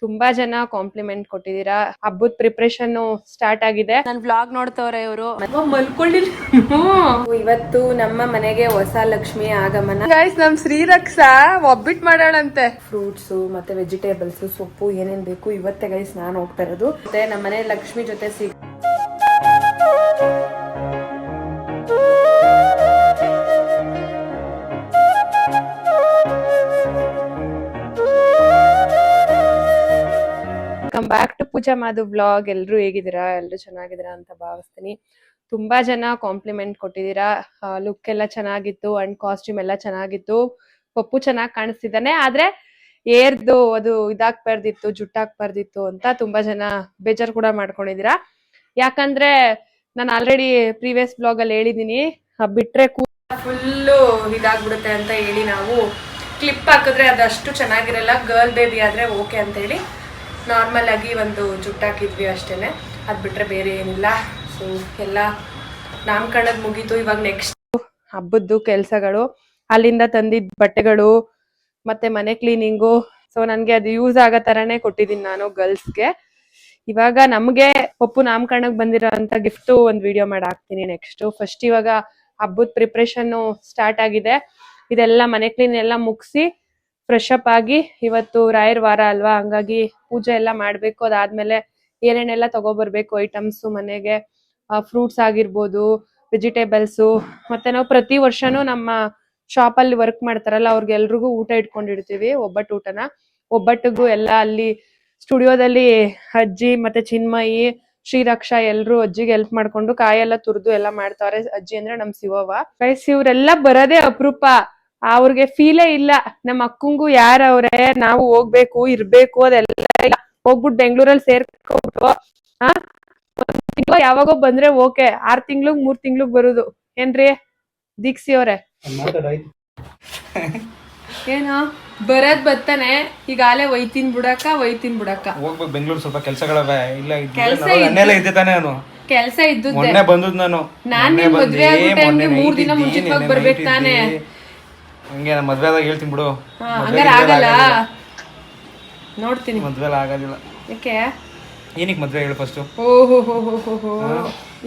ತುಂಬಾ ಜನ ಕಾಂಪ್ಲಿಮೆಂಟ್ ಕೊಟ್ಟಿದ್ದೀರಾ. ಹಬ್ಬದ ಪ್ರಿಪರೇಷನ್ ಸ್ಟಾರ್ಟ್ ಆಗಿದೆ. ನನ್ ವ್ಲಾಗ್ ನೋಡ್ತವ್ರೆ ಇವರು. ಮಲ್ಕೊಳ್ಳಿಲ್ಲ. ಇವತ್ತು ನಮ್ಮ ಮನೆಗೆ ಹೊಸ ಲಕ್ಷ್ಮಿ ಆಗಮನ. ಗೈಸ್ ನಮ್ ಶ್ರೀರಕ್ಷಾ ಒಬ್ಬಿಟ್ ಮಾಡೋಣಂತೆ. ಫ್ರೂಟ್ಸ್ ಮತ್ತೆ ವೆಜಿಟೇಬಲ್ಸ್ ಸೊಪ್ಪು ಏನೇನ್ ಬೇಕು ಇವತ್ತೇ ಗೈಸ್ ನಾನು ಹೋಗ್ತಾ ಇರೋದು. ಮತ್ತೆ ನಮ್ಮ ಮನೆ ಲಕ್ಷ್ಮಿ ಜೊತೆ back to Pooja Madhu vlog. ಎಲ್ರು ಹೇಗಿದ್ದೀರಾ? ಎಲ್ರು ಚೆನ್ನಾಗಿದ್ದೀರಾ ಅಂತ ಭಾವಿಸ್ತೀನಿ. ತುಂಬಾ ಜನ ಕಾಂಪ್ಲಿಮೆಂಟ್ ಕೊಟ್ಟಿದ್ದೀರಾ. ಲುಕ್ ಎಲ್ಲ ಚೆನ್ನಾಗಿತ್ತು ಅಂಡ್ ಕಾಸ್ಟ್ಯೂಮ್ ಎಲ್ಲ ಚೆನ್ನಾಗಿತ್ತು. ಪಪ್ಪು ಚೆನ್ನಾಗಿ ಕಾಣಿಸ್ತಿದ್ದಾನೆ. ಆದ್ರೆ ಏರ್ದು ಅದು ಇದಾಗ್ಬಾರ್ದಿತ್ತು, ಜುಟ್ಟಾಗ್ಬಾರ್ದಿತ್ತು ಅಂತ ತುಂಬಾ ಜನ ಬೇಜಾರ್ ಕೂಡ ಮಾಡ್ಕೊಂಡಿದೀರಾ. ಯಾಕಂದ್ರೆ ನಾನು ಆಲ್ರೆಡಿ ಪ್ರೀವಿಯಸ್ ಬ್ಲಾಗ್ ಅಲ್ಲಿ ಹೇಳಿದೀನಿ, ಬಿಟ್ರೆ ಫುಲ್ಲು ಇದಾಗ್ಬಿಡುತ್ತೆ ಅಂತ ಹೇಳಿ ನಾವು ಕ್ಲಿಪ್ ಹಾಕಿದ್ರೆ ಅದಷ್ಟು ಚೆನ್ನಾಗಿರಲ್ಲ. ಗರ್ಲ್ ಬೇಬಿ ಆದ್ರೆ ಓಕೆ ಅಂತ ಹೇಳಿ ನಾರ್ಮಲ್ ಆಗಿ ಒಂದು ಜುಟ್ಟಾಕಿದ್ವಿ ಅಷ್ಟೇನೆ. ಅದ್ ಬಿಟ್ರೆ ಬೇರೆ ಏನಿಲ್ಲ. ಸೊ ಎಲ್ಲ ನಾಮಕರಣದ ಮುಗೀತು. ಇವಾಗ ನೆಕ್ಸ್ಟ್ ಹಬ್ಬದ್ದು ಕೆಲ್ಸಗಳು, ಅಲ್ಲಿಂದ ತಂದಿದ್ದ ಬಟ್ಟೆಗಳು ಮತ್ತೆ ಮನೆ ಕ್ಲೀನಿಂಗು. ಸೊ ನನ್ಗೆ ಅದು ಯೂಸ್ ಆಗೋ ತರಾನೇ ಕೊಟ್ಟಿದ್ದೀನಿ ನಾನು ಗರ್ಲ್ಸ್ಗೆ. ಇವಾಗ ನಮ್ಗೆ ಪಪ್ಪು ನಾಮಕರಣಕ್ಕೆ ಬಂದಿರೋ ಅಂತ ಗಿಫ್ಟ್ ಒಂದ್ ವಿಡಿಯೋ ಮಾಡಿ ಹಾಕ್ತೀನಿ ನೆಕ್ಸ್ಟ್. ಫಸ್ಟ್ ಇವಾಗ ಹಬ್ಬದ ಪ್ರಿಪ್ರೇಷನ್ ಸ್ಟಾರ್ಟ್ ಆಗಿದೆ. ಇದೆಲ್ಲ ಮನೆ ಕ್ಲೀನ್ ಎಲ್ಲ ಮುಗಿಸಿ ಫ್ರೆಶ್ ಅಪ್ ಆಗಿ, ಇವತ್ತು ರಾಯರ್ ವಾರ ಅಲ್ವಾ, ಹಂಗಾಗಿ ಪೂಜೆ ಎಲ್ಲ ಮಾಡ್ಬೇಕು. ಅದಾದ್ಮೇಲೆ ಏನೇನೆಲ್ಲ ತಗೋಬರ್ಬೇಕು ಐಟಮ್ಸ್ ಮನೆಗೆ, ಫ್ರೂಟ್ಸ್ ಆಗಿರ್ಬೋದು, ವೆಜಿಟೇಬಲ್ಸ್. ಮತ್ತೆ ನಾವು ಪ್ರತಿ ವರ್ಷನೂ ನಮ್ಮ ಶಾಪ್ ಅಲ್ಲಿ ವರ್ಕ್ ಮಾಡ್ತಾರಲ್ಲ ಅವ್ರಿಗೆಲ್ರಿಗೂ ಊಟ ಇಟ್ಕೊಂಡಿರ್ತೀವಿ, ಒಬ್ಬಟ್ಟು ಊಟನ. ಒಬ್ಬಟ್ಟಿಗೂ ಎಲ್ಲ ಅಲ್ಲಿ ಸ್ಟುಡಿಯೋದಲ್ಲಿ ಅಜ್ಜಿ ಮತ್ತೆ ಚಿನ್ಮಯಿ, ಶ್ರೀರಕ್ಷಾ ಎಲ್ರು ಅಜ್ಜಿಗೆ ಹೆಲ್ಪ್ ಮಾಡ್ಕೊಂಡು ಕಾಯೆಲ್ಲ ತುರ್ದು ಎಲ್ಲ ಮಾಡ್ತಾರೆ. ಅಜ್ಜಿ ಅಂದ್ರೆ ನಮ್ ಶಿವವ್ವ. ಗೈಸ್ ಇವ್ರೆಲ್ಲ ಬರೋದೇ ಅಪರೂಪ. ಅವ್ರಿಗೆ ಫೀಲೇ ಇಲ್ಲ ನಮ್ಮ ಅಕ್ಕಂಗೂ ಯಾರವ್ರೆ, ನಾವು ಹೋಗ್ಬೇಕು ಇರ್ಬೇಕು ಅದೆಲ್ಲ ಇಲ್ಲ. ಹೋಗ್ಬಿಟ್ಟು ಬೆಂಗ್ಳೂರಲ್ಲಿ ಸೇರ್ಕೊಬಿಟ್ಟು ಯಾವಾಗೋ ಬಂದ್ರೆ ಓಕೆ, 6 ತಿಂಗ್ಳಿಗ್ 3 ತಿಂಗ್ಳಿಗ್ ಬರುದು. ಏನ್ರಿ ದೀಕ್ಷಿ ಅವ್ರೆ? ಏನೋ ಬರದ್ ಬತ್ತಾನೆ. ಈಗಾಲೇ ಒಯ್ತೀನ್ ಬಿಡಕ್ಕ ಹೋಗ್ಬೇಕು ಬೆಂಗ್ಳೂರ್. ಸ್ವಲ್ಪ ಕೆಲ್ಸಗಳವೆ. ಇಲ್ಲ ಕೆಲ್ಸ ಇದ್ದು ಮೊನ್ನೆ ಬಂದದ್ ನಾನು ಮದ್ವೆ ಆಗೋ ಟೈಮ್ಗೆ 3 ದಿನ ಮುಂಚಿತವಾಗಿ ಬರ್ಬೇಕು ತಾನೆ. ಹಂಗೆ ಮದ್ವೆ ಆದಾಗ ಹೇಳ್ತೀನಿ ಬಿಡು. ಹಂಗಾರೆ ಆಗಲ್ಲ, ನೋಡ್ತೀನಿ. ಮದ್ವೆ ಆಗೋದಿಲ್ಲ. ಯಾಕೆ? ಏನಕ್ಕೆ ಮದ್ವೆ ಹೇಳು ಫಸ್ಟ್. ಓಹೋ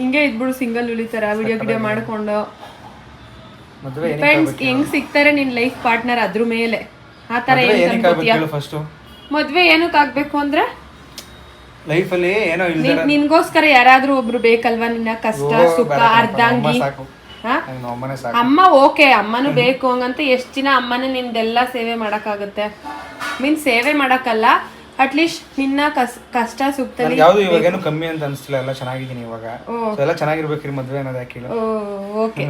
ಹಿಂಗೆ ಇದ್ಬಿಡು, ಸಿಂಗಲ್ ಉಳಿತಾರ ವಿಡಿಯೋ ಮಾಡ್ಕೊಂಡು. ಮದ್ವೆ ಹೆಂಗ್ ಸಿಗ್ತಾರೆ ನಿನ್ ಲೈಫ್ ಪಾರ್ಟ್ನರ್ ಅದ್ರ ಮೇಲೆ. ಆತರ ಫಸ್ಟ್ ಮದ್ವೆ ಏನಕ್ಕೆ ಆಗ್ಬೇಕು ಅಂದ್ರೆ ಲೈಫ್ ಅಲ್ಲಿ ಏನೋ ನಿನ್ಗೋಸ್ಕರ ಯಾರಾದ್ರೂ ಒಬ್ರು ಬೇಕಲ್ವಾ, ನಿನ್ನ ಕಷ್ಟ ಸುಖ ಅರ್ಧಾಂಗಿ. ಅಮ್ಮ ಓಕೆ, ಅಮ್ಮನೂ ಬೇಕು ಹಂಗಂತ ಎಷ್ಟ್ ದಿನ ಅಮ್ಮನೇ ನಿಂದೆಲ್ಲ ಸೇವೆ ಮಾಡಕ್ಕಾಗತ್ತೆ. ಮೀನ್ ಸೇವೆ ಮಾಡಕ್ಕಲ್ಲ, ಅಟ್ಲೀಸ್ಟ್ ನಿನ್ನ ಕಷ್ಟ ಸುಖದಲ್ಲಿ ಯಾವ್ದು ಇವಾಗೇನು ಕಮ್ಮಿ ಅಂತ ಅನ್ಸ್ತಿಲ್ಲ. ಎಲ್ಲ ಚೆನ್ನಾಗಿದ್ದೀನಿ ಇವಾಗ. ಎಲ್ಲ ಚೆನ್ನಾಗಿರ್ಬೇಕ್ರಿ ಮದ್ವೆ ಅನ್ನೋದು ಯಾಕಿಲ್ಲ. ಓಕೆ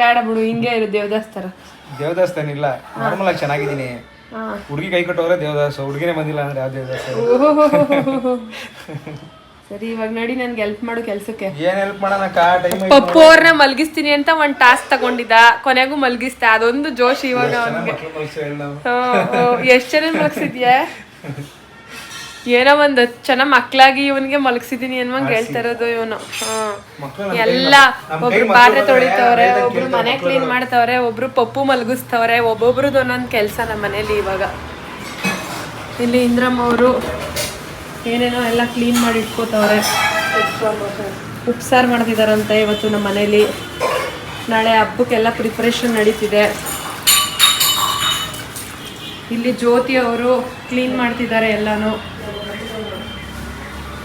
ಬೇಡ ಬಿಡು, ಹಿಂಗೆ ಇರು ದೇವದಾಸ್ ತರ. ದೇವದಾಸ್ ಏನಿಲ್ಲ, ನಾರ್ಮಲ್ ಆಗಿ ಚೆನ್ನಾಗಿದ್ದೀನಿ. ಹುಡುಗಿ ಕೈ ಕಟ್ಟೋದ್ರೆ ದೇವದಾಸ್, ಹುಡುಗಿನೇ ಬಂದಿಲ್ಲ ಅಂದ್ರೆ ಯಾವ ದೇವದಾಸ್? ಸರಿ ಇವಾಗ ನಡಿ, ನನ್ಗೆ ಹೆಲ್ಪ್ ಮಾಡು ಕೆಲ್ಸಕ್ಕೆ. ಏನ್ ಹೆಲ್ಪ್ ಮಾಡೋಣ? ಪಪ್ಪು ಅವ್ರನ್ನ ಮಲ್ಗಿಸ್ತೀನಿ ಅಂತ ಒಂದ್ ಟಾಸ್ಕ್ ತಗೊಂಡಿದ್ದ, ಕೊನೆಗೂ ಮಲ್ಗಿಸ್ತ. ಅದೊಂದು ಜೋಶ್ ಇವಾಗ ಅವ್ನಿಗೆ. ಎಷ್ಟ್ ಜನ ಮಲ್ಗಿಸಿದ್ಯಾ? ಏನೋ ಒಂದ್ ಚೆನ್ನಾಗ್ ಮಕ್ಳಾಗಿ ಇವನ್ಗೆ ಮಲಗಿಸಿದೀನಿ ಅನ್ನುವಂಗ ಹೇಳ್ತಾ ಇರೋದು ಇವನು. ಎಲ್ಲ ಒಬ್ರು ಪಾತ್ರೆ ತೊಳಿತವ್ರೆ, ಒಬ್ರು ಮನೆ ಕ್ಲೀನ್ ಮಾಡ್ತವ್ರೆ, ಒಬ್ರು ಪಪ್ಪು ಮಲಗಿಸ್ತವ್ರೆ. ಒಬ್ಬೊಬ್ರದ್ದು ಒಂದೊಂದ್ ಕೆಲ್ಸ ನಮ್ಮ ಮನೇಲಿ ಇವಾಗ. ಇಲ್ಲಿ ಇಂದ್ರಮ್ಮ ಅವರು ಏನೇನೋ ಎಲ್ಲ ಕ್ಲೀನ್ ಮಾಡಿ ಇಟ್ಕೋತವ್ರೆ. ಉಪ್ಸಾರು ಮಾಡ್ತಿದಾರಂತೆ ಇವತ್ತು ನಮ್ಮ ಮನೇಲಿ. ನಾಳೆ ಹಬ್ಬಕ್ಕೆಲ್ಲ ಪ್ರಿಪ್ರೇಷನ್ ನಡೀತಿದೆ. ಇಲ್ಲಿ ಜ್ಯೋತಿ ಅವರು ಕ್ಲೀನ್ ಮಾಡ್ತಿದ್ದಾರೆ ಎಲ್ಲಾನು.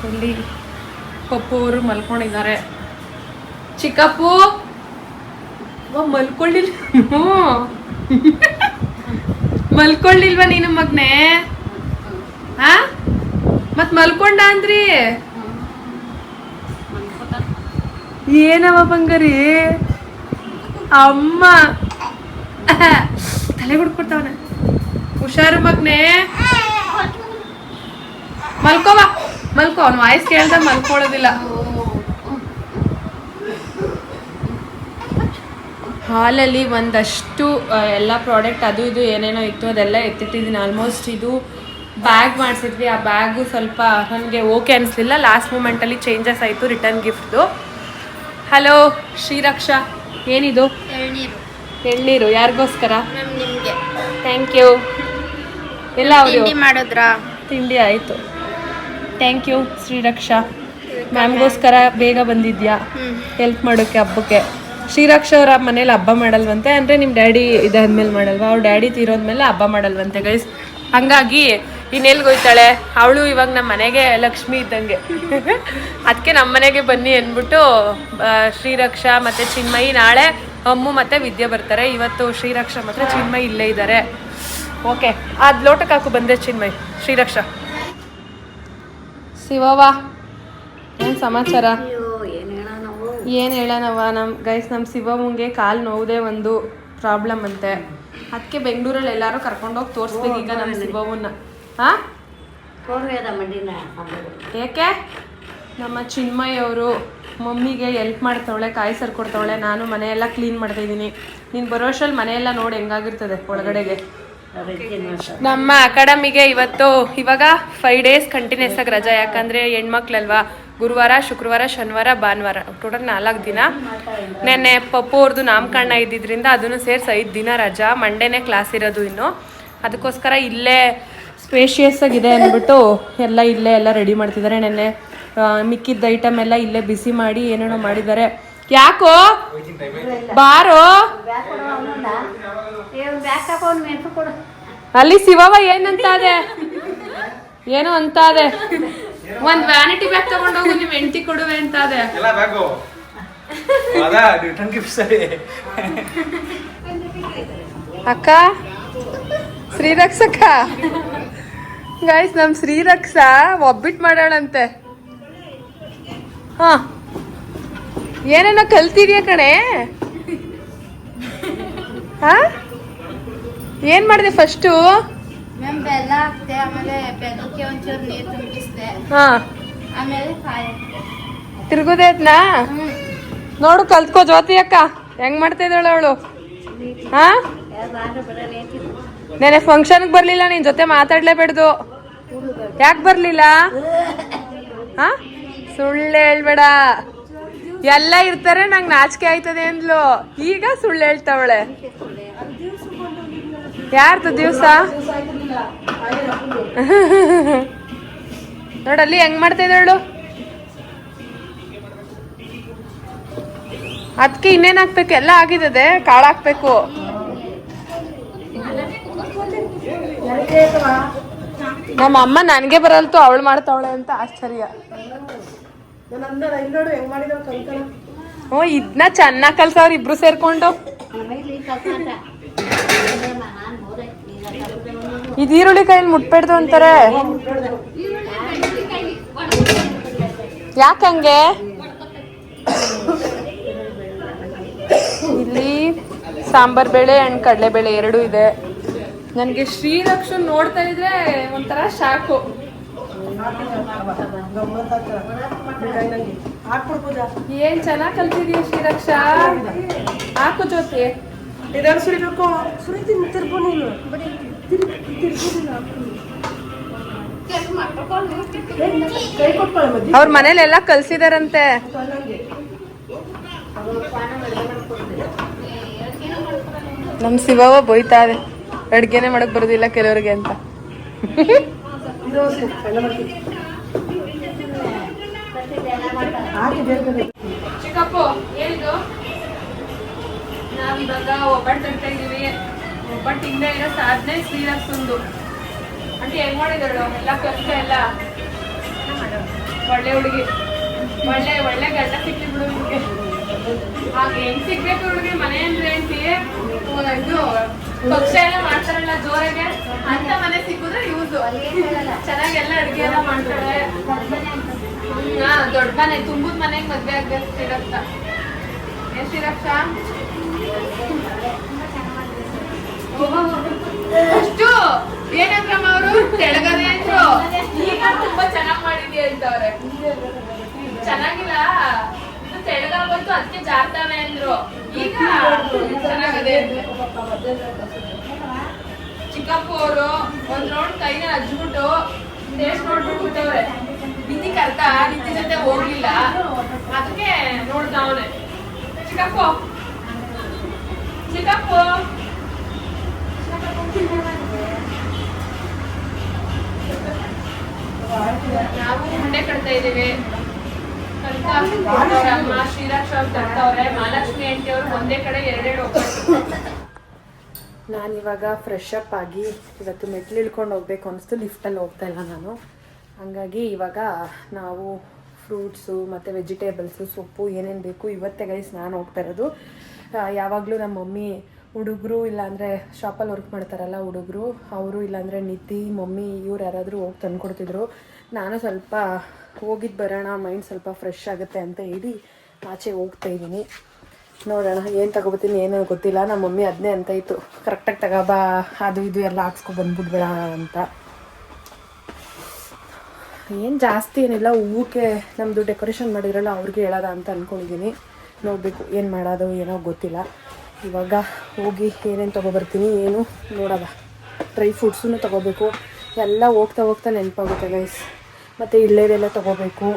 ಇಲ್ಲಿ ಪಪ್ಪು ಅವರು ಮಲ್ಕೊಂಡಿದ್ದಾರೆ. ಚಿಕ್ಕಪ್ಪು ಮಲ್ಕೊಳ್ಳಿಲ್ವಾ ನೀನು ಮಗ್ನೆ? ಮತ್ ಮಲ್ಕೊಂಡ ಅಂದ್ರಿ ಏನವ ಬಂಗಾರಿ? ಅಮ್ಮ ತಲೆ ಹುಡ್ಕೊಡ್ತಾವನೆ. ಹುಷಾರು ಮಗ್ನೆ, ಮಲ್ಕೋ. ಅವ್ನ ವಾಯ್ಸ್ ಕೇಳ್ದ ಮಲ್ಕೊಳ್ಳೋದಿಲ್ಲ. ಹಾಲಲ್ಲಿ ಒಂದಷ್ಟು ಎಲ್ಲ ಪ್ರಾಡಕ್ಟ್ ಅದು ಇದು ಏನೇನೋ ಇತ್ತು ಅದೆಲ್ಲ ಎತ್ತಿಟ್ಟಿದ್ದೀನಿ. ಆಲ್ಮೋಸ್ಟ್ ಇದು ಬ್ಯಾಗ್ ಮಾಡಿಸಿದ್ವಿ. ಆ ಬ್ಯಾಗು ಸ್ವಲ್ಪ ನನಗೆ ಓಕೆ ಅನಿಸ್ಲಿಲ್ಲ. ಲಾಸ್ಟ್ ಮೂಮೆಂಟಲ್ಲಿ ಚೇಂಜಸ್ ಆಯಿತು, ರಿಟರ್ನ್ ಗಿಫ್ಟ್ದು. ಹಲೋ ಶ್ರೀರಕ್ಷಾ, ಏನಿದು? ಎಳ್ನೀರು. ಯಾರಿಗೋಸ್ಕರ? Thank you. ಎಲ್ಲ ಅವರು ಮಾಡಿದ್ರಾ? ತಿಂಡಿ ಆಯಿತು. ಥ್ಯಾಂಕ್ ಯು ಶ್ರೀರಕ್ಷಾ, ಮ್ಯಾಮ್ಗೋಸ್ಕರ ಬೇಗ ಬಂದಿದ್ಯಾ ಹೆಲ್ಪ್ ಮಾಡೋಕ್ಕೆ ಹಬ್ಬಕ್ಕೆ. ಶ್ರೀರಕ್ಷಾ ಅವರ ಮನೇಲಿ ಹಬ್ಬ ಮಾಡಲ್ವಂತೆ, ಅಂದರೆ ನಿಮ್ಮ ಡ್ಯಾಡಿ ಇದಾದ್ಮೇಲೆ ಮಾಡಲ್ವಾ, ಅವ್ರ ಡ್ಯಾಡಿ ತೀರೋದ್ಮೇಲೆ ಹಬ್ಬ ಮಾಡಲ್ವಂತೆ ಗೈಸ್. ಹಂಗಾಗಿ ಇನ್ನೆಲ್ಗೆ ಹೋಯ್ತಾಳೆ ಅವಳು, ಇವಾಗ ನಮ್ಮ ಮನೆಗೆ ಲಕ್ಷ್ಮಿ ಇದ್ದಂಗೆ. ಅದಕ್ಕೆ ನಮ್ಮ ಮನೆಗೆ ಬನ್ನಿ ಅಂದ್ಬಿಟ್ಟು ಶ್ರೀರಕ್ಷಾ ಮತ್ತು ಚಿನ್ಮಯಿ, ನಾಳೆ ಅಮ್ಮು ಮತ್ತು ವಿದ್ಯೆ ಬರ್ತಾರೆ. ಇವತ್ತು ಶ್ರೀರಕ್ಷಾ ಮತ್ತು ಚಿನ್ಮಯಿ ಇಲ್ಲೇ ಇದ್ದಾರೆ. ಓಕೆ, ಅದು ಲೋಟಕ್ಕೆ ಹಾಕು ಬಂದೆ ಚಿನ್ಮಯಿ. ಶ್ರೀರಕ್ಷಾ, ಶಿವವ್ವ ಏನು ಸಮಾಚಾರ? ಏನು ಹೇಳೋಣವ ನಮ್ಮ ಶಿವಮ್ಮಂಗೆ ಕಾಲು ನೋವುದೇ ಒಂದು ಪ್ರಾಬ್ಲಮ್ ಅಂತೆ. ಅದಕ್ಕೆ ಬೆಂಗಳೂರಲ್ಲಿ ಎಲ್ಲರೂ ಕರ್ಕೊಂಡೋಗಿ ತೋರಿಸ್ಬೇಕು ಈಗ ನಮ್ಮ ಶಿವಮ್ಮನ್ನ. ಹಾಂ, ಏಕೆ ನಮ್ಮ ಚಿನ್ಮಯಿ ಅವರು ಮಮ್ಮಿಗೆ ಹೆಲ್ಪ್ ಮಾಡ್ತಾವಳೆ, ಕಾಯಿ ಸರ್ಕೊಡ್ತಾವಳೆ. ನಾನು ಮನೆಯೆಲ್ಲ ಕ್ಲೀನ್ ಮಾಡ್ತಾಯಿದ್ದೀನಿ. ನೀನು ಬರೋಷ್ಟರಲ್ಲಿ ಮನೆಯೆಲ್ಲ ನೋಡಿ ಹೆಂಗಾಗಿರ್ತದೆ ಒಳಗಡೆಗೆ. ನಮ್ಮ ಅಕಾಡೆಮಿಗೆ ಇವಾಗ 5 days ಕಂಟಿನ್ಯೂಸ್ ಆಗಿ ರಜಾ. ಯಾಕಂದರೆ ಹೆಣ್ಮಕ್ಳಲ್ವಾ, ಗುರುವಾರ, ಶುಕ್ರವಾರ, ಶನಿವಾರ, ಭಾನುವಾರ, ಟೋಟಲ್ 4 ದಿನ. ನೆನ್ನೆ ಪಪ್ಪು ಅವ್ರದ್ದು ನಾಮಕರಣ ಇದ್ದಿದ್ದರಿಂದ ಅದನ್ನು ಸೇರಿಸಿ 5 ದಿನ ರಜಾ. ಮಂಡೇನೇ ಕ್ಲಾಸ್ ಇರೋದು ಇನ್ನು. ಅದಕ್ಕೋಸ್ಕರ ಇಲ್ಲೇ ಸ್ಪೇಷಿಯಸ್ ಆಗಿದೆ ಅಂದ್ಬಿಟ್ಟು ಎಲ್ಲ ರೆಡಿ ಮಾಡ್ತಿದ್ದಾರೆ. ನೆನ್ನೆ ಮಿಕ್ಕಿದ್ದ ಐಟಮ್ ಎಲ್ಲ ಇಲ್ಲೇ ಬಿಸಿ ಮಾಡಿ ಏನೇನೋ ಮಾಡಿದ್ದಾರೆ. ಯಾಕೋ ಬಾರೋ ಅಲ್ಲಿ ಶಿವವ ಏನಂತ ಅದೇ ಏನೋ ಅಂತ ಅದೇ, ಒಂದ್ ವ್ಯಾನಿಟಿ ಬ್ಯಾಗ್ ತಗೊಂಡೋಗು, ನಿಮ್ ಹೆಂಡತಿ ಕೊಡುವೆ ಅಂತ ಅದೇ. ಅಕ್ಕ, ಶ್ರೀರಕ್ಷಕ ಗೈಸ್, ನಮ್ ಶ್ರೀರಕ್ಷ ಒಬ್ಬಿಟ್ಟು ಮಾಡೋಳಂತೆ. ಹಾ, ಏನೇನೋ ಕಲ್ತಿದ್ಯಾ ಕಣೆ. ಹಾ, ಏನ್ ಮಾಡಿದೆ ಫಸ್ಟು? ಬೆಲ್ಲ ಹಾಕ್ತೆ, ಆಮೇಲೆ ಬೆಲ್ಲಕ್ಕೆ ಒಂಚೂರು ನೀರು ತುಂಬಿಸ್ದೆ, ಹಾ, ಆಮೇಲೆ ತಿರ್ಗುದೇ ಅದ್ನ ನೋಡು, ಕಲ್ತ್ಕೋ. ಜ್ಯೋತಿ ಅಕ್ಕ ಹೆಂಗ್ ಮಾಡ್ತಾ ಇದ್ದಾಳ ಅವಳು. ಹಾ, ನೆನೆ ಫಂಕ್ಷನ್ಗೆ ಬರ್ಲಿಲ್ಲ, ನಿನ್ ಜೊತೆ ಮಾತಾಡ್ಲೇಬೇಡ್ದು. ಯಾಕೆ ಬರ್ಲಿಲ್ಲ? ಹಾ, ಸುಳ್ಳು ಹೇಳ್ಬೇಡ. ಎಲ್ಲ ಇರ್ತಾರೆ, ನಂಗೆ ನಾಚಿಕೆ ಆಯ್ತದೆ ಅಂದ್ಲು. ಈಗ ಸುಳ್ಳು ಹೇಳ್ತಾವಳೆ. ಯಾರ್ದು ದಿವಸ ನೋಡಲ್ಲಿ ಹೆಂಗ್ ಮಾಡ್ತಾ ಇದ್ದಾಳು. ಅದಕ್ಕೆ ಇನ್ನೇನ್ ಹಾಕ್ಬೇಕು, ಎಲ್ಲ ಆಗಿದ್ದದೆ. ಕಾಳು ಹಾಕ್ಬೇಕು. ನಮ್ಮ ಅಮ್ಮ ನನ್ಗೆ ಬರಲ್ತು, ಅವಳು ಮಾಡ್ತಾವಳೆ ಅಂತ ಆಶ್ಚರ್ಯ. ಇದನ್ನ ಚೆನ್ನಾಗಿ ಕಲ್ಸವ್ರು ಇಬ್ರು ಸೇರ್ಕೊಂಡು. ಇದು ಈರುಳ್ಳಿ ಕೈಯಲ್ಲಿ ಮುಟ್ಬೇಡ್ದು ಅಂತಾರೆ. ಯಾಕಂಗೆ? ಇಲ್ಲಿ ಸಾಂಬಾರ್ ಬೇಳೆ ಅಂಡ್ ಕಡಲೆಬೇಳೆ 2 ಇದೆ. ನನಗೆ ಶ್ರೀರಕ್ಷನ್ ನೋಡ್ತಾ ಇದ್ರೆ ಒಂಥರ ಶಾಕು. ಏನ್ ಚೆನ್ನಾಗಿ ಕಲ್ತಿದೀಯ ಶ್ರೀರಕ್ಷಾ. ಹಾಕು ಜ್ಯೋತಿ. ಅವ್ರ ಮನೇಲೆಲ್ಲ ಕಲ್ಸಿದಾರಂತೆ. ನಮ್ ಶಿವವ ಬೈತಾ ಇದೆ, ಅಡ್ಗೆನೆ ಮಾಡಕ್ ಬರೋದಿಲ್ಲ ಕೆಲವ್ರಿಗೆ ಅಂತ. ಚಿಕ್ಕಪ್ಪು ಹೇಳಿದ್ದು, ನಾವಿವಾಗ ಒಬ್ಬಟ್ಟು ತರ್ತಾ ಇದೀವಿ. ಒಬ್ಬಟ್ಟು ಹಿಂದೆ ಇರೋ ಸಾಧನೆ ಶ್ರೀರಕ್ಷಂದು. అంటే ಹೆಂಗ್ ಮಾಡಿದಳು ಎಲ್ಲ ಕಷ್ಟ ಎಲ್ಲ. ಒಳ್ಳೆ ಹುಡುಗಿ, ಒಳ್ಳೆ ಗಂಡ ಸಿಕ್ಲಿ ಬಿಡು ನಿಮ್ಗೆ. ಹಾಗೆ ಹೆಂಗ್ ಸಿಗ್ಬೇಕು ಹುಡುಗಿ, ಮನೆ ಅಂದ್ರೆ ಹೆಂಡ್ತಿ. ಇದು ಪಕ್ಷ ಎಲ್ಲ ಮಾಡ್ತಾರಲ್ಲ ಜೋರಾಗೆ, ಅಂತ ಮನೆ ಸಿಕ್ಕಿದ್ರೆ ಯೂಸು. ಚೆನ್ನಾಗೆಲ್ಲ ಅಡ್ಗೆ ಎಲ್ಲ ಮಾಡ್ತಾಳೆ. ಹಾ, ದೊಡ್ಡ ಮನೆ, ತುಂಬುದ್ ಮನೆಗೆ ಮದ್ವೆ ಆಗ್ಬೇಕು ಶ್ರೀರಕ್ಷ. ಶ್ರೀರಕ್ಷ ಅಷ್ಟು ಏನಂದ್ರಮ್ಮ ಅವರು ತೆಳಗದೆ ಅಂದ್ರು. ಈಗ ತುಂಬಾ ಚೆನ್ನಾಗ್ ಮಾಡಿದ್ಯಾ ಅಂತವ್ರೆ. ಚೆನ್ನಾಗಿಲ್ಲ, ಇದು ತೆಳಗಾಗೋಯ್ತು, ಅದಕ್ಕೆ ಜಾರ್ತಾವೆ ಅಂದ್ರು. ಈಗ ಚೆನ್ನಾಗದೆ. ಚಿಕ್ಕಪ್ಪ ಅವರು ಒಂದ್ ರೌಂಡ್ ಕೈನ ಹಚ್ಬಿಟ್ಟು ಟೇಸ್ಟ್ ನೋಡ್ಬಿಟ್ಟು ಬಿಟ್ಟವ್ರೆ. ನಿಧಿ ಕರ್ತ ನಿಧಿ ಜೊತೆ ಹೋಗ್ಲಿಲ್ಲ, ಅದಕ್ಕೆ ನೋಡ್ತಾವನೆ. ಚಿಕ್ಕಪ್ಪ ನಾವು ಉಂಡೆ ಕಟ್ತಾ ಇದೀವಿ. ಅಮ್ಮ ಶ್ರೀರಾಕ್ಷ ಅವ್ರು ತರ್ತಾವ್ರೆ, ಮಹಾಲಕ್ಷ್ಮಿ ಆಂಟಿ ಅವರು ಒಂದೇ ಕಡೆ ಎರಡೆರಡು ಒಬ್ಬಟ್ಟು. ನಾನಿವಾಗ ಫ್ರೆಶ್ ಅಪ್ ಆಗಿ ಇವತ್ತು ಮೆಟ್ಲು ಇಳ್ಕೊಂಡು ಹೋಗ್ಬೇಕು ಅನಿಸ್ತು, ಲಿಫ್ಟಲ್ಲಿ ಹೋಗ್ತಾ ಇಲ್ಲ ನಾನು. ಹಾಗಾಗಿ ಇವಾಗ ನಾವು ಫ್ರೂಟ್ಸು ಮತ್ತು ವೆಜಿಟೇಬಲ್ಸು ಸೊಪ್ಪು ಏನೇನು ಬೇಕು ಇವತ್ತೇ ಗೈಸ್ ನಾನು ಹೋಗ್ತಾ ಇರೋದು. ಯಾವಾಗಲೂ ನಮ್ಮ ಮಮ್ಮಿ ಹುಡುಗರು ಇಲ್ಲಾಂದರೆ ಶಾಪಲ್ಲಿ ವರ್ಕ್ ಮಾಡ್ತಾರಲ್ಲ ಹುಡುಗರು, ಅವರು ಇಲ್ಲಾಂದರೆ ನಿತಿ ಮಮ್ಮಿ ಇವ್ರು ಯಾರಾದರೂ ಹೋಗಿ ತಂದುಕೊಡ್ತಿದ್ರು. ನಾನು ಸ್ವಲ್ಪ ಹೋಗಿದ್ದು ಬರೋಣ, ಮೈಂಡ್ ಸ್ವಲ್ಪ ಫ್ರೆಶ್ ಆಗುತ್ತೆ ಅಂತ ಹೇಳಿ ಆಚೆ ಹೋಗ್ತಾ ಇದ್ದೀನಿ. ನೋಡೋಣ ಏನು ತಗೋಬತ್ತೀನಿ ಏನೋ ಗೊತ್ತಿಲ್ಲ. ನಮ್ಮ ಮಮ್ಮಿ ಅದನ್ನೇ ಅಂತ ಇತ್ತು, ಕರೆಕ್ಟಾಗಿ ತಗೋಬಾ, ಅದು ಇದು ಎಲ್ಲ ಹಾಕ್ಸ್ಕೊ ಬಂದ್ಬಿಡ್ಬೇಡ ಅಂತ. ಏನು ಜಾಸ್ತಿ ಏನಿಲ್ಲ, ಹೂವಕ್ಕೆ ನಮ್ಮದು ಡೆಕೋರೇಷನ್ ಮಾಡಿದ್ರಲ್ಲ ಅವ್ರಿಗೆ ಹೇಳೋದ ಅಂತ ಅಂದ್ಕೊಂಡಿದ್ದೀನಿ. ನೋಡಬೇಕು ಏನು ಮಾಡೋದು ಏನೋ ಗೊತ್ತಿಲ್ಲ. ಇವಾಗ ಹೋಗಿ ಏನೇನು ತೊಗೊಬರ್ತೀನಿ ಏನು ನೋಡೋದ. ಡ್ರೈ ಫ್ರೂಟ್ಸೂ ತೊಗೋಬೇಕು, ಎಲ್ಲ ಹೋಗ್ತಾ ಹೋಗ್ತಾ ನೆನಪಾಗುತ್ತೆ ಗೈಸ್. ಮತ್ತು ಇಳ್ಳೆದೆಲ್ಲ ತೊಗೋಬೇಕು,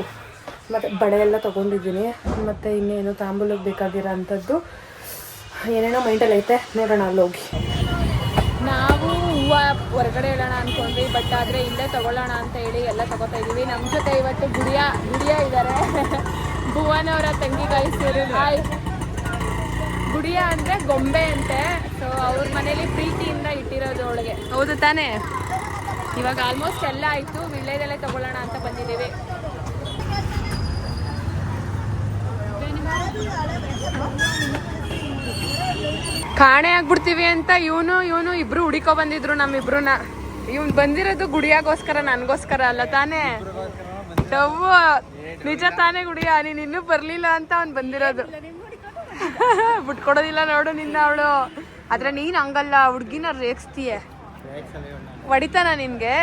ಮತ್ತು ಬಳೆ ಎಲ್ಲ ತೊಗೊಂಡಿದ್ದೀನಿ. ಮತ್ತು ಇನ್ನೇನು ತಾಂಬೂಲಕ್ಕೆ ಬೇಕಾಗಿರೋ ಅಂಥದ್ದು ಏನೇನೋ ಮೈಂಡಲ್ಲಿ ಐತೆ, ನೋಡೋಣ ಅಲ್ಲಿ ಹೋಗಿ. ನಾವು ಹೂವು ಹೊರಗಡೆ ಹೇಳೋಣ ಅಂದ್ಕೊಂಡ್ವಿ, ಬಟ್ ಆದರೆ ಇಲ್ಲೇ ತೊಗೊಳ್ಳೋಣ ಅಂತ ಹೇಳಿ ಎಲ್ಲ ತೊಗೋತಾ ಇದ್ದೀವಿ. ನಮ್ಮ ಜೊತೆ ಇವತ್ತು ಗುಡಿಯಾ ಇದ್ದಾರೆ, ಭುವನವರ ತಂಗಿ ಗಾಯಿಸಿದ್ರು. ಹಾಯ್. ಗುಡಿಯಾ ಅಂದರೆ ಗೊಂಬೆ ಅಂತೆ, ಸೊ ಅವ್ರ ಮನೇಲಿ ಪ್ರೀತಿಯಿಂದ ಇಟ್ಟಿರೋದು ಅವಳಿಗೆ. ಹೌದು ತಾನೇ? ಇವಾಗ ಆಲ್ಮೋಸ್ಟ್ ಎಲ್ಲ ಆಯಿತು, ವಿಳ್ಳೆದೆಲೆ ತೊಗೊಳ್ಳೋಣ ಅಂತ ಬಂದಿದ್ದೀವಿ. ಕಾಣೆ ಆಗ್ಬಿಡ್ತೀವಿ ಅಂತ ಇವನು ಇಬ್ರು ಹುಡಿಕೊ ಬಂದಿದ್ರು ನಮ್ಮಿಬ್ರನ್ನ. ಇವ್ನು ಬಂದಿರೋದು ಗುಡಿಯಾಗೋಸ್ಕರ, ನನಗೋಸ್ಕರ ಅಲ್ಲ ತಾನೇ? ಡವ್ವು ನಿಜ ತಾನೇ ಗುಡಿಯ, ನೀನು ಇನ್ನೂ ಬರಲಿಲ್ಲ ಅಂತ ಅವ್ನು ಬಂದಿರೋದು. ಬಿಟ್ಕೊಡೋದಿಲ್ಲ ನೋಡು ನಿನ್ನ ಅವಳು. ಆದ್ರೆ ನೀನು ಹಂಗಲ್ಲ, ಹುಡ್ಗಿನ ರೇಗಿಸ್ತೀಯ. ಹೊಡಿತಾನ ನಿನ್ಗೆ?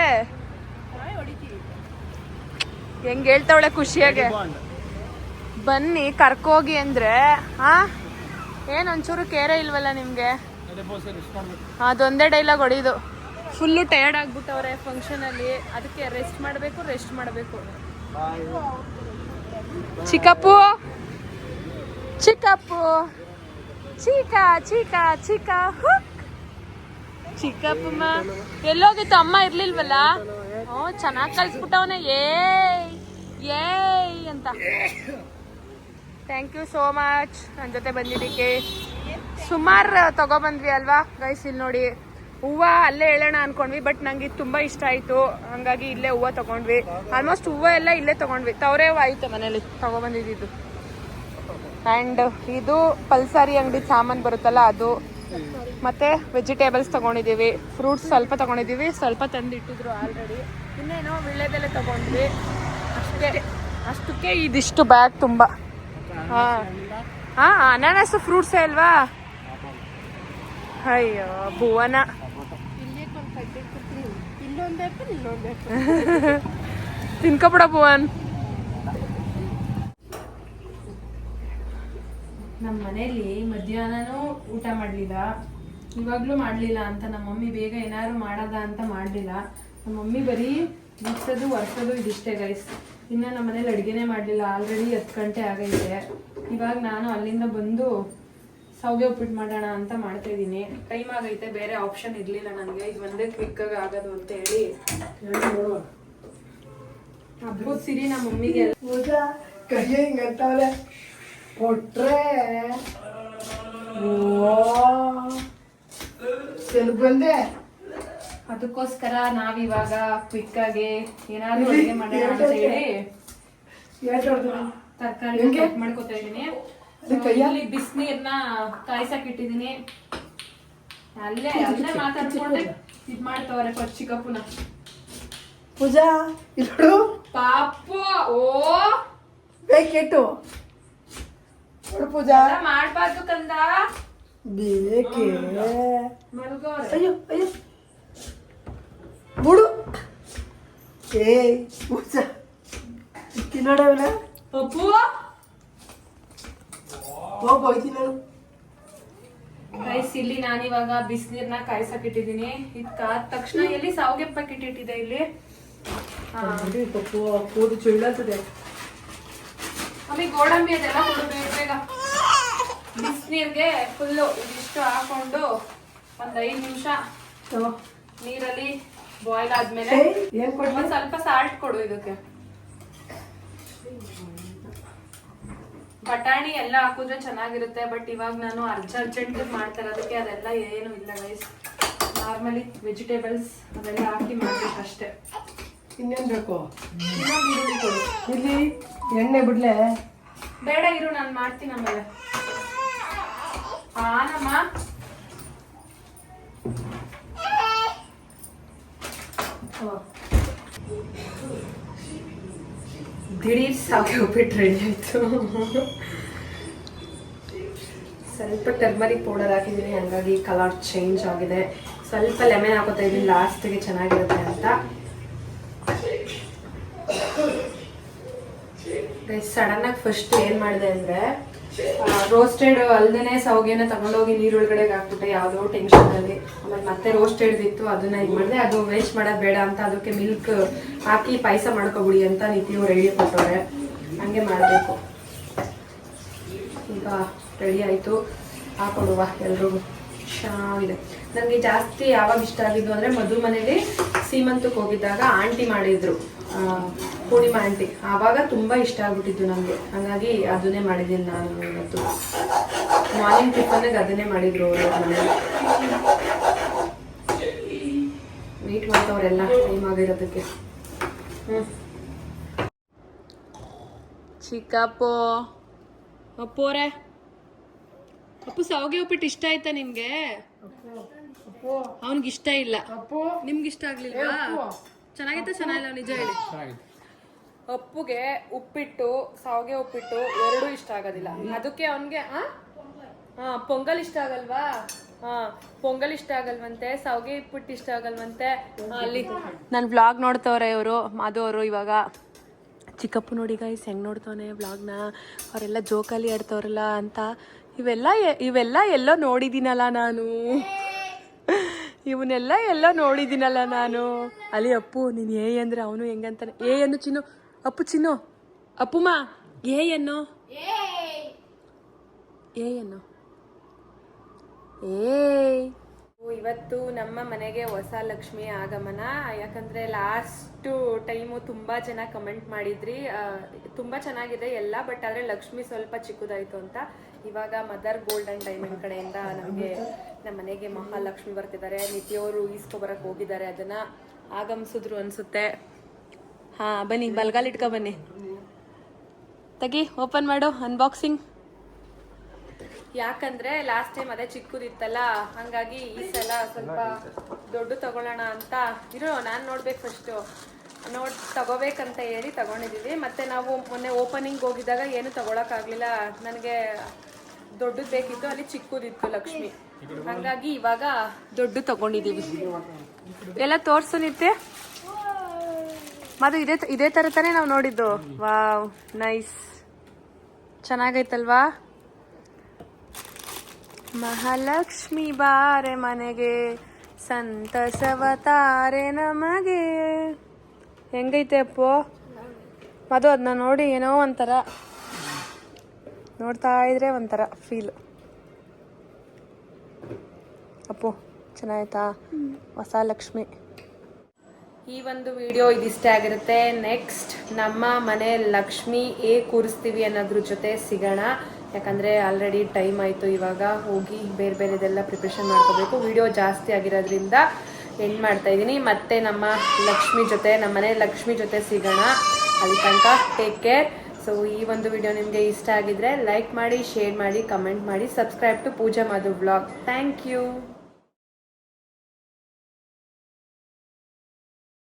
ಹೆಂಗ್ ಹೇಳ್ತಾವಳೆ ಖುಷಿಯಾಗೆ. ಬನ್ನಿ ಕರ್ಕೋಗಿ ಅಂದ್ರೆ ಏನ್ ಒಂಚೂರು ಕೇರೆ ಇಲ್ವಲ್ಲ ನಿಮ್ಗೆ? ಅದೊಂದೇ ಡೈಲಾಗ್ ಹೊಡಿದು. ಫುಲ್ಲು ಟಯರ್ಡ್ ಆಗ್ಬಿಟ್ಟವ್ರೆ ಫಂಕ್ಷನ್ ಅಲ್ಲಿ, ಅದಕ್ಕೆ ರೆಸ್ಟ್ ಮಾಡಬೇಕು. ಚಿಕ್ಕಪ್ಪು ಚಿಕ್ಕಪ್ಪಮ್ಮ ಎಲ್ಲೋಗಿತ್ತು? ಅಮ್ಮ ಇರ್ಲಿಲ್ವಲ್ಲ? ಚೆನ್ನಾಗಿ ಕಳ್ಸ್ಬಿಟ್ಟವನೆ ಏಯ್ ಅಂತ. ಥ್ಯಾಂಕ್ ಯು ಸೋ ಮಚ್ ನನ್ನ ಜೊತೆ ಬಂದಿದ್ದಕ್ಕೆ. ಸುಮಾರು ತಗೊಬಂದ್ವಿ ಅಲ್ವಾ ಗೈಸ್. ಇಲ್ಲಿ ನೋಡಿ, ಹೂವು ಅಲ್ಲೇ ಹೇಳೋಣ ಅನ್ಕೊಂಡ್ವಿ, ಬಟ್ ನಂಗೆ ಇದು ತುಂಬ ಇಷ್ಟ ಆಯಿತು, ಹಂಗಾಗಿ ಇಲ್ಲೇ ಹೂವು ತೊಗೊಂಡ್ವಿ. ಆಲ್ಮೋಸ್ಟ್ ಹೂವು ಎಲ್ಲ ಇಲ್ಲೇ ತೊಗೊಂಡ್ವಿ, ತವರೇ ಹೂವು ಆಯಿತು ಮನೇಲಿ ತೊಗೊಬಂದಿದ್ದು. ಆ್ಯಂಡ್ ಇದು ಪಲ್ಸಾರಿ ಅಂಗಡಿ ಸಾಮಾನು ಬರುತ್ತಲ್ಲ ಅದು, ಮತ್ತು ವೆಜಿಟೇಬಲ್ಸ್ ತೊಗೊಂಡಿದ್ದೀವಿ. ಫ್ರೂಟ್ಸ್ ಸ್ವಲ್ಪ ತೊಗೊಂಡಿದ್ದೀವಿ, ಸ್ವಲ್ಪ ತಂದಿಟ್ಟಿದ್ರು ಆಲ್ರೆಡಿ. ಇನ್ನೇನೋ ವಿಳ್ಳೆದೆಲೆ ತೊಗೊಂಡ್ವಿ, ಅಷ್ಟಕ್ಕೆ ಇದಿಷ್ಟು ಬ್ಯಾಗ್ ತುಂಬ. ಹಾಂ ಅನಾನಸು ಫ್ರೂಟ್ಸೇ ಅಲ್ವಾ? ಅಯ್ಯೋ ಭುವನ, ತಿನ್ಕೊಬಿಡ ಭುವನ್. ನಮ್ಮ ಮನೇಲಿ ಮಧ್ಯಾಹ್ನನೂ ಊಟ ಮಾಡಲಿಲ್ಲ, ಇವಾಗಲೂ ಮಾಡಲಿಲ್ಲ ಅಂತ ನಮ್ಮ ಮಮ್ಮಿ ಬೇಗ ಏನಾದ್ರು ಮಾಡೋದ ಅಂತ ಮಾಡಲಿಲ್ಲ. ನಮ್ಮ ಮಮ್ಮಿ ಬರೀ ಮುಚ್ಚೋದು ಒರೆಸೋದು ಇದಿಷ್ಟೇ ಗೈಸ್. ಇನ್ನು ನಮ್ಮ ಮನೇಲಿ ಅಡುಗೆನೇ ಮಾಡಲಿಲ್ಲ, ಆಲ್ರೆಡಿ 10 ಗಂಟೆ ಆಗೈತೆ. ಇವಾಗ ನಾನು ಅಲ್ಲಿಂದ ಬಂದು ಶಾವಿಗೆ ಉಪ್ಪಿಟ್ಟು ಮಾಡೋಣ ಅಂತ ಮಾಡ್ತಾಯಿದ್ದೀನಿ. ಟೈಮ್ ಆಗೈತೆ, ಬೇರೆ ಆಪ್ಷನ್ ಇರಲಿಲ್ಲ ನನಗೆ, ಇದು ಒಂದೇ ಕ್ವಿಕ್ಕಾಗಿ ಆಗೋದು ಅಂತ ಹೇಳಿ. ಹಬ್ಬದ ಸಿರಿ ನಮ್ಮ ಮಮ್ಮಿಗೆ ಕೈ ಹಿಂಗಂತವ್ರೆ ಕೊಟ್ರೆ ಬಂದೆ. ಅದಕ್ಕೋಸ್ಕರ ನಾವಿವಾಗ ಕ್ವಿಕ್ಕಾಗಿ ಏನಾದ್ರು ಅಡುಗೆ ಮಾಡೋಣ ಅಂತ ಹೇಳಿ ತರಕಾರಿ ಕಟ್ ಮಾಡ್ಕೊತಾ ಇದ್ದೀನಿ. ಕೈಯಲ್ಲಿ ಬಿಸಿನೀರ್ನ ಕಾಯ್ಸಕ್ ಇಟ್ಟಿದ್ದೀನಿ. ಅಲ್ಲೇ ಮಾತಾಡ್ಕೊಂಡೆ ಇದ್ ಮಾಡ್ತವ್ರೆ ಚಿಕ್ಕಪ್ಪನ. ಪೂಜಾ ಇಲ್ಲೋಡು ಪಾಪು. ಓ ಬೇಕೆಟ್ಟು ಪೂಜಾ ಮಾಡ್ಬಾರ್ದು ಕಂದ, ಬೇಕೆ ಮಲ್ಗೋರೆ. ಅಯ್ಯೋ ಅಯ್ಯೋ ಬಿಡು. ಏಯ್ ಪೂಜಾ ತಿನ್ನೋಡವನ ಅಪ್ಪು ಹೋಗ್ತೀನಿ ನಾನು. ಗೈಸ್ ಇಲ್ಲಿ ನಾನಿವಾಗ ಬಿಸಿನೀರ್ನ ಕಾಯ್ಸಕ್ ಇಟ್ಟಿದ್ದೀನಿ. ಇದು ಕಾದ ತಕ್ಷಣ ಎಲ್ಲಿ ಸಾವಿಗೆ ಪ್ಯಾಕೆಟ್ ಇಟ್ಟಿದೆ ಇಲ್ಲಿ. ಕೂದು ಚುಳ್ಳತ್ತದೆ. ಆಮೇಲೆ ಗೋಡಂಬಿ ಅದೆಲ್ಲ ಕೊಡು ಬೇಗ. ಬಿಸಿನೀರ್ಗೆ ಫುಲ್ಲು ಇದಿಷ್ಟು ಹಾಕೊಂಡು 1 5 ನಿಮಿಷ ನೀರಲ್ಲಿ ಬಾಯ್ಲ್ ಆದ್ಮೇಲೆ ಏನ್ ಕೊಡ್ಲಿ? ಒಂದ್ ಸ್ವಲ್ಪ ಸಾಲ್ಟ್ ಕೊಡು ಇದಕ್ಕೆ. ಬಟಾಣಿ ಎಲ್ಲ ಹಾಕಿದ್ರೆ ಚೆನ್ನಾಗಿರುತ್ತೆ, ಬಟ್ ಇವಾಗ ನಾನು ಅರ್ಜೆಂಟ್ ಮಾಡ್ತಾ ಇರೋದಕ್ಕೆ ಅದೆಲ್ಲ ಏನು ಇಲ್ಲ ಗೈಸ್. ನಾರ್ಮಲಿ ವೆಜಿಟೇಬಲ್ಸ್ ಅದೆಲ್ಲ ಹಾಕಿ ಮಾಡ್ಬೇಕು ಅಷ್ಟೇ. ಇನ್ನೇನ್ ಬೇಕು? ಇನ್ನೊಂದು ಈರುಳ್ಳಿ ಕೊಡು. ಇಲ್ಲಿ ಎಣ್ಣೆ ಬಿಡ್ಲೆ? ಬೇಡ ಇರು, ನಾನು ಮಾಡ್ತೀನಿ ಆಮೇಲೆ. ನಮ್ಮ ದಿಢೀರ್ ಸಾಗಿ ಉಪ್ಪಿಟ್ಟು ರೆಡಿ ಆಯ್ತು. ಸ್ವಲ್ಪ ಟರ್ಮರಿಕ್ ಪೌಡರ್ ಹಾಕಿದ್ದೀನಿ, ಹಂಗಾಗಿ ಕಲರ್ ಚೇಂಜ್ ಆಗಿದೆ. ಸ್ವಲ್ಪ ಲೆಮನ್ ಹಾಕೋತಾ ಇದ್ದೀನಿ ಲಾಸ್ಟ್ಗೆ ಚೆನ್ನಾಗಿರುತ್ತೆ ಅಂತ. ಸಡನ್ ಆಗಿ ಫಸ್ಟ್ ಏನ್ ಮಾಡಿದೆ ಅಂದ್ರೆ ರೋಸ್ಟೆಡ್ ಅಲ್ದೇನೆ ಸೌಗೆನ ತಗೊಂಡೋಗಿ ನೀರೊಳಗಡೆಗೆ ಹಾಕ್ಬಿಟ್ಟೆ ಯಾವುದೋ ಟೆನ್ಷನ್ ಅಲ್ಲಿ. ಆಮೇಲೆ ಮತ್ತೆ ರೋಸ್ಟೆಡ್ ಇತ್ತು, ಅದನ್ನ ಇದು ಮಾಡಿದೆ. ಅದು ವೇಸ್ಟ್ ಮಾಡೋದು ಬೇಡ ಅಂತ ಅದಕ್ಕೆ ಮಿಲ್ಕ್ ಹಾಕಿ ಪಾಯಸ ಮಾಡ್ಕೊಬಿಡಿ ಅಂತ ನಿತಿಯವ್ರು ಐಡಿಯಾ ಕೊಟ್ಟವ್ರೆ. ಹಂಗೆ ಮಾಡಬೇಕು. ಈಗ ರೆಡಿ ಆಯಿತು, ಹಾಕೊಡುವ ಎಲ್ರಿಗೂ. ಚೆನ್ನಾಗಿದೆ. ನನಗೆ ಜಾಸ್ತಿ ಯಾವಾಗ ಇಷ್ಟ ಆಗಿದ್ದು ಅಂದರೆ ಮಧು ಮನೇಲಿ ಸೀಮಂತಕ್ಕೆ ಹೋಗಿದ್ದಾಗ ಆಂಟಿ ಮಾಡಿದ್ರು, ಪೂರ್ಣಿಮಾ ಆಂಟಿ. ಆವಾಗ ತುಂಬ ಇಷ್ಟ ಆಗ್ಬಿಟ್ಟಿದ್ದು ನನಗೆ, ಹಾಗಾಗಿ ಅದನ್ನೇ ಮಾಡಿದ್ದೀನಿ ನಾನು ಇವತ್ತು. ಮಾರ್ನಿಂಗ್ ಟಿಫನ್ಗೆ ಅದನ್ನೇ ಮಾಡಿದ್ರು ಅವರು ಮನೇಲಿ. ವೆಯ್ಟ್ ಮಾಡ್ತವ್ರೆಲ್ಲ ಟೈಮ್ ಆಗಿರೋದಕ್ಕೆ. ಚಿಕ್ಕಪ್ಪು ಅಪ್ಪೋರೆ, ಅಪ್ಪು ಸಾವಿಗೆ ಉಪ್ಪಿಟ್ಟು ಇಷ್ಟ ಆಯ್ತಾ ನಿಮ್ಗೆ? ಅವನಿಗೆ ಇಷ್ಟ ಇಲ್ಲ. ನಿಮ್ಗೆ ಇಷ್ಟ ಆಗ್ಲಿಲ್ವಾ? ಚೆನ್ನಾಗಿತ್ತ ಚೆನ್ನಾಗಿಲ್ಲ ನಿಜ ಹೇಳಿ. ಅಪ್ಪುಗೆ ಉಪ್ಪಿಟ್ಟು, ಸಾವಿಗೆ ಉಪ್ಪಿಟ್ಟು ಎರಡೂ ಇಷ್ಟ ಆಗೋದಿಲ್ಲ. ಅದಕ್ಕೆ ಅವನ್ಗೆ ಪೊಂಗಲ್ ಇಷ್ಟ ಆಗಲ್ವಾ? ಪೊಂಗಲ್ ಇಷ್ಟ ಆಗಲ್ವಂತೆ, ಸಾವಿಗೆ ಉಪ್ಪಿಟ್ಟು ಇಷ್ಟ ಆಗಲ್ವಂತೆ. ಅಲ್ಲಿ ನನ್ನ ವ್ಲಾಗ್ ನೋಡ್ತವ್ರೆ ಇವರು ಮಾಧು ಅವರು. ಇವಾಗ ಚಿಕ್ಕಪ್ಪು ನೋಡಿ ಗೈಸ್ ಹೆಂಗ್ ನೋಡ್ತವನೆ ವ್ಲಾಗ್ನ. ಅವರೆಲ್ಲ ಜೋಕಾಲಿ ಆಡ್ತವ್ರಲ್ಲ ಅಂತ. ಇವೆಲ್ಲ ಎಲ್ಲೋ ನೋಡಿದ್ದೀನಲ್ಲ ನಾನು, ಇವನ್ನೆಲ್ಲ ಎಲ್ಲೋ ನೋಡಿದ್ದೀನಲ್ಲ ನಾನು. ಅಲ್ಲಿ ಅಪ್ಪು ನೀನು ಏ ಅಂದ್ರೆ ಅವನು ಹೆಂಗಂತಾನೆ. ಏ ಅನ್ನು ಚಿನ್ನು, ಅಪ್ಪು ಚಿನ್ನು, ಅಪ್ಪುಮ್ಮ ಏ ಅನ್ನು, ಏ ಅನ್ನು, ಇವತ್ತು ನಮ್ಮ ಮನೆಗೆ ಹೊಸ ಲಕ್ಷ್ಮಿ ಆಗಮನ. ಯಾಕಂದ್ರೆ ಲಾಸ್ಟ್ ಟೈಮು ತುಂಬಾ ಜನ ಕಮೆಂಟ್ ಮಾಡಿದ್ರಿ, ತುಂಬಾ ಚೆನ್ನಾಗಿದೆ ಎಲ್ಲ, ಬಟ್ ಆದ್ರೆ ಲಕ್ಷ್ಮಿ ಸ್ವಲ್ಪ ಚಿಕ್ಕದಾಯ್ತು ಅಂತ. ಇವಾಗ ಮದರ್ ಗೋಲ್ಡ್ ಅಂಡ್ ಡೈಮಂಡ್ ಕಡೆಯಿಂದ ನಮಗೆ ನಮ್ಮ ಮನೆಗೆ ಮಹಾಲಕ್ಷ್ಮಿ ಬರ್ತಿದ್ದಾರೆ. ನಿತಿಯವರು ಈಸ್ಕೊಬರಕ್ಕೆ ಹೋಗಿದ್ದಾರೆ, ಅದನ್ನ ಆಗಮಿಸಿದ್ರು ಅನ್ಸುತ್ತೆ. ಹಾ ಬನ್ನಿ, ಬಲ್ಗಾಲ್ ಇಟ್ಕೊ ಬನ್ನಿ. ತೆಗಿ, ಓಪನ್ ಮಾಡು, ಅನ್ಬಾಕ್ಸಿಂಗ್. ಯಾಕಂದ್ರೆ ಲಾಸ್ಟ್ ಟೈಮ್ ಅದೇ ಚಿಕ್ಕದಿತ್ತಲ್ಲ, ಹಂಗಾಗಿ ಈ ಸಲ ಸ್ವಲ್ಪ ದೊಡ್ಡ ತಗೊಳ್ಳೋಣ ಅಂತ. ಇರೋ ನಾನು ನೋಡ್ಬೇಕು ಫಸ್ಟು, ತಗೋಬೇಕಂತ ಹೇಳಿ ತಗೊಂಡಿದ್ದೀವಿ. ಮತ್ತೆ ನಾವು ಮೊನ್ನೆ ಓಪನಿಂಗ್ ಹೋಗಿದ್ದಾಗ ಏನು ತಗೊಳಕ್ಕಾಗ್ಲಿಲ್ಲ, ನನಗೆ ದೊಡ್ಡದು ಬೇಕಿತ್ತು, ಅಲ್ಲಿ ಚಿಕ್ಕದಿತ್ತು ಲಕ್ಷ್ಮಿ, ಹಂಗಾಗಿ ಇವಾಗ ದೊಡ್ಡ ತಗೊಂಡಿದ್ದೀವಿ. ಎಲ್ಲ ತೋರ್ಸು ನಿತ್ಯ. ಮತ್ತು ಇದೇ ಥರ ತಾನೇ ನಾವು ನೋಡಿದ್ದು. Wow, nice, ಚೆನ್ನಾಗೈತಲ್ವಾ? ಮಹಾಲಕ್ಷ್ಮಿ ಬಾರೆ ಮನೆಗೆ, ಸಂತಸವ ತಾರೆ ನಮಗೆ. ಹೆಂಗೈತೆ ಅಪ್ಪು? ಅದು ಅದನ್ನ ನೋಡಿ ಏನೋ ಒಂಥರ ನೋಡ್ತಾ ಇದ್ರೆ ಒಂಥರ ಫೀಲ್. ಅಪ್ಪು ಚೆನ್ನಾಯ್ತಾ ಹೊಸ ಲಕ್ಷ್ಮಿ? ಈ ಒಂದು ವಿಡಿಯೋ ಇದಿಷ್ಟೇ ಆಗಿರುತ್ತೆ. ನೆಕ್ಸ್ಟ್ ನಮ್ಮ ಮನೆ ಲಕ್ಷ್ಮಿ ಹೇಗೆ ಕೂರಿಸ್ತೀವಿ ಅನ್ನೋದ್ರ ಜೊತೆ ಸಿಗೋಣ. ಯಾಕಂದರೆ ಆಲ್ರೆಡಿ ಟೈಮ್ ಆಯಿತು, ಇವಾಗ ಹೋಗಿ ಬೇರೆ ಬೇರೆದೆಲ್ಲ ಪ್ರಿಪ್ರೇಷನ್ ಮಾಡ್ಕೋಬೇಕು. ವಿಡಿಯೋ ಜಾಸ್ತಿ ಆಗಿರೋದ್ರಿಂದ ಎಂಡ್ ಮಾಡ್ತಾ ಇದ್ದೀನಿ. ಮತ್ತೆ ನಮ್ಮ ಲಕ್ಷ್ಮಿ ಜೊತೆ, ನಮ್ಮ ಮನೆ ಲಕ್ಷ್ಮಿ ಜೊತೆ ಸಿಗೋಣ. ಅಲ್ಲಿ ತನಕ ಟೇಕ್ ಕೇರ್. ಸೊ ಈ ಒಂದು ವಿಡಿಯೋ ನಿಮಗೆ ಇಷ್ಟ ಆಗಿದ್ರೆ ಲೈಕ್ ಮಾಡಿ, ಶೇರ್ ಮಾಡಿ, ಕಮೆಂಟ್ ಮಾಡಿ, subscribe to Pooja Madhu vlog. Thank you.